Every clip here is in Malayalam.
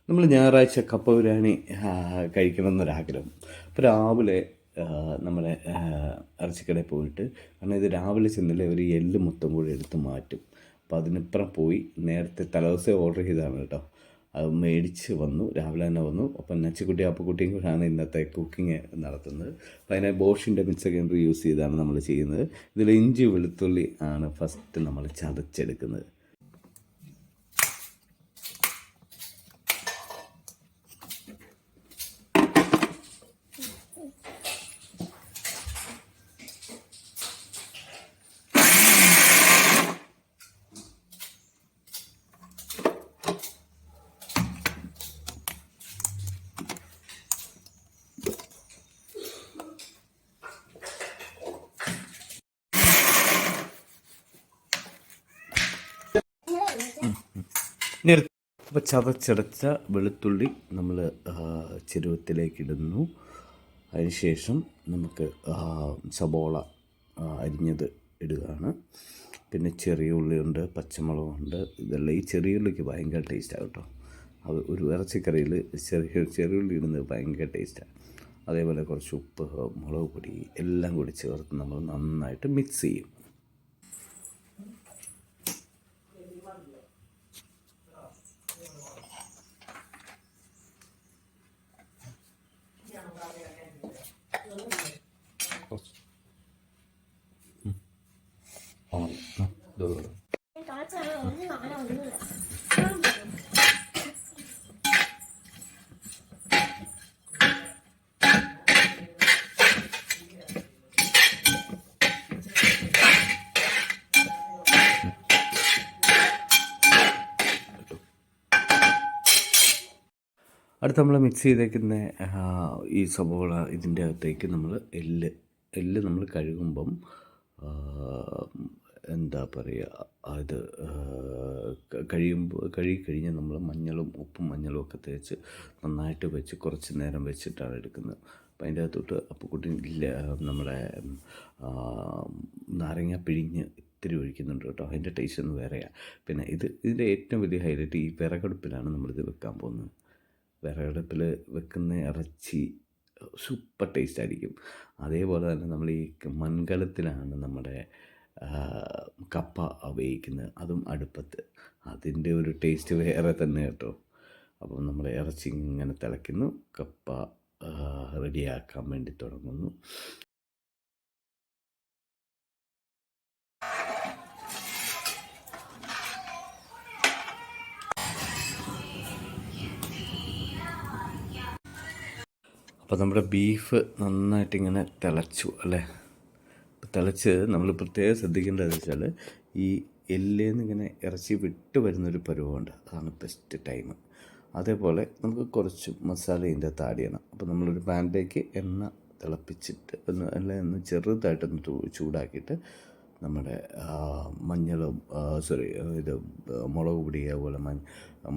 നമ്മൾ ഞായറാഴ്ച കപ്പ ബിരിയാണി കഴിക്കണമെന്നൊരാഗ്രഹം. അപ്പോൾ രാവിലെ നമ്മുടെ ഇറച്ചിക്കടയിൽ പോയിട്ട്, കാരണം ഇത് രാവിലെ ചെന്നില്ലേ ഒരു എല്ല് മൊത്തം കൂടി എടുത്ത് മാറ്റും. അപ്പോൾ അതിനിപ്പുറം പോയി നേരത്തെ തലേദിവസം ഓർഡർ ചെയ്തതാണ് കേട്ടോ. അത് മേടിച്ച് വന്നു, രാവിലെ തന്നെ വന്നു. അപ്പം നച്ചിക്കുട്ടി അപ്പുക്കുട്ടിയും കൂടെയാണ് ഇന്നത്തെ കുക്കിങ് നടത്തുന്നത്. അപ്പോൾ അതിനെ ബോഷിൻ്റെ മിക്സർ ഗ്രൈൻഡർ യൂസ് ചെയ്താണ് നമ്മൾ ചെയ്യുന്നത്. ഇതിൽ ഇഞ്ചി വെളുത്തുള്ളി ആണ് ഫസ്റ്റ് നമ്മൾ ചതച്ചെടുക്കുന്നത്. അപ്പോൾ ചതച്ചടച്ച വെളുത്തുള്ളി നമ്മൾ ചെരുവത്തിലേക്ക് ഇടുന്നു. അതിനുശേഷം നമുക്ക് സബോള അരിഞ്ഞത് ഇടുകയാണ്. പിന്നെ ചെറിയ ഉള്ളിയുണ്ട്, പച്ചമുളകുണ്ട്. ഇതെല്ലാം ഈ ചെറിയ ഉള്ളിക്ക് ഭയങ്കര ടേസ്റ്റാണ് കേട്ടോ. അത് ഒരു ഇറച്ചിക്കറിയിൽ ചെറിയ ഉള്ളി ഇടുന്നത് ഭയങ്കര ടേസ്റ്റാണ്. അതേപോലെ കുറച്ച് ഉപ്പ്, മുളക് പൊടി എല്ലാം കൂടി ചേർത്ത് നമ്മൾ നന്നായിട്ട് മിക്സ് ചെയ്യും. അടുത്ത് നമ്മൾ മിക്സ് ചെയ്തേക്കുന്ന ഈ സബോള ഇതിൻ്റെ അകത്തേക്ക് നമ്മൾ എല്ല് നമ്മൾ കഴുകുമ്പം എന്താ പറയുക, അത് കഴുകി കഴിഞ്ഞ് നമ്മൾ ഉപ്പും മഞ്ഞളും ഒക്കെ തേച്ച് നന്നായിട്ട് വെച്ച് കുറച്ച് നേരം വെച്ചിട്ടാണ് എടുക്കുന്നത്. അപ്പം അതിൻ്റെ അകത്തോട്ട് അപ്പുക്കുട്ടി നമ്മുടെ നാരങ്ങ പിഴിഞ്ഞ് ഇത്തിരി ഒഴിക്കുന്നുണ്ട് കേട്ടോ. അതിൻ്റെ ടേസ്റ്റ് ഒന്ന് വേറെയാണ്. പിന്നെ ഇതിൻ്റെ ഏറ്റവും വലിയ ഹൈലൈറ്റ് ഈ വിറകടുപ്പിലാണ് നമ്മളിത് വെക്കാൻ പോകുന്നത്. വിറകടുപ്പിൽ വെക്കുന്ന ഇറച്ചി സൂപ്പർ ടേസ്റ്റ് ആയിരിക്കും. അതേപോലെ തന്നെ നമ്മൾ ഈ മൺകലത്തിലാണ് നമ്മുടെ കപ്പ വേവിക്കുന്നത്, അതും അടുപ്പത്ത്. അതിൻ്റെ ഒരു ടേസ്റ്റ് വേറെ തന്നെ കേട്ടോ. അപ്പം നമ്മൾ ഇറച്ചി ഇങ്ങനെ തിളയ്ക്കുന്നു, കപ്പ റെഡിയാക്കാൻ വേണ്ടി തുടങ്ങുന്നു. അപ്പോൾ നമ്മുടെ ബീഫ് നന്നായിട്ടിങ്ങനെ തിളച്ചു അല്ലേ. തിളച്ച് നമ്മൾ പ്രത്യേകം ശ്രദ്ധിക്കേണ്ടതെന്ന് വെച്ചാൽ ഈ എല്ലേന്ന് ഇങ്ങനെ ഇറച്ചി വിട്ട് വരുന്നൊരു പരുവമുണ്ട്, അതാണ് ബെസ്റ്റ് ടൈം. അതേപോലെ നമുക്ക് കുറച്ച് മസാല ഇതിൻ്റെ അകത്ത് ആഡ് ചെയ്യണം. അപ്പോൾ നമ്മളൊരു പാനിലേക്ക് എണ്ണ തിളപ്പിച്ചിട്ട് ഒന്ന് ചെറുതായിട്ടൊന്ന് ചൂടാക്കിയിട്ട് നമ്മുടെ മഞ്ഞളും മുളക് പൊടി, അതുപോലെ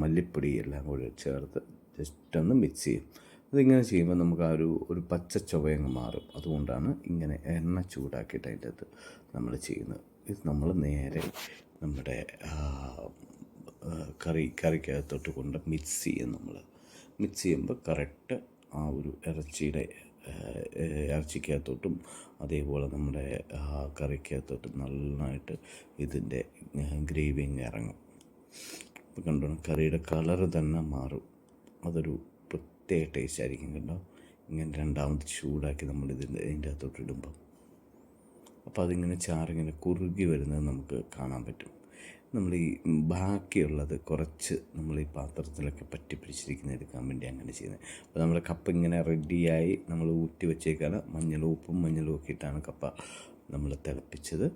മല്ലിപ്പൊടി എല്ലാം കൂടി ചേർത്ത് ജസ്റ്റ് ഒന്ന് മിക്സ് ചെയ്യും. അതിങ്ങനെ ചെയ്യുമ്പോൾ നമുക്ക് ആ ഒരു പച്ച ചുവയങ്ങ് മാറും. അതുകൊണ്ടാണ് ഇങ്ങനെ എണ്ണ ചൂടാക്കിയിട്ട് അതിൻ്റെ അകത്ത് നമ്മൾ ചെയ്യുന്നത്. ഇത് നമ്മൾ നേരെ നമ്മുടെ കറിക്കകത്തോട്ട് കൊണ്ട് മിക്സ് ചെയ്യും. മിക്സ് ചെയ്യുമ്പോൾ കറക്റ്റ് ആ ഒരു ഇറച്ചിക്കകത്തോട്ടും അതേപോലെ നമ്മുടെ കറിക്കകത്തോട്ടും നന്നായിട്ട് ഇതിൻ്റെ ഗ്രേവി ഇറങ്ങും. ഇപ്പോൾ കണ്ടോ, കറിയുടെ കളറ് തന്നെ മാറും. അതൊരു പ്രത്യേക ടേസ്റ്റ് ആയിരിക്കും കേട്ടോ. ഇങ്ങനെ രണ്ടാമത് ചൂടാക്കി നമ്മൾ ഇതിൻ്റെ അകത്തോട്ട് ഇടുമ്പം അപ്പോൾ അതിങ്ങനെ ചാറിങ്ങനെ കുറുകി വരുന്നത് നമുക്ക് കാണാൻ പറ്റും. നമ്മൾ ഈ ബാക്കിയുള്ളത് കുറച്ച് നമ്മൾ ഈ പാത്രത്തിലൊക്കെ പറ്റി പിടിച്ചിരിക്കുന്ന എടുക്കാൻ വേണ്ടി അങ്ങനെ ചെയ്യുന്നത്. അപ്പോൾ നമ്മുടെ കപ്പ ഇങ്ങനെ റെഡിയായി നമ്മൾ ഊറ്റി വെച്ചേക്കാണ്. ഉപ്പും മഞ്ഞളും ഒക്കെ ഇട്ടാണ് കപ്പ നമ്മൾ തിളപ്പിച്ചത്.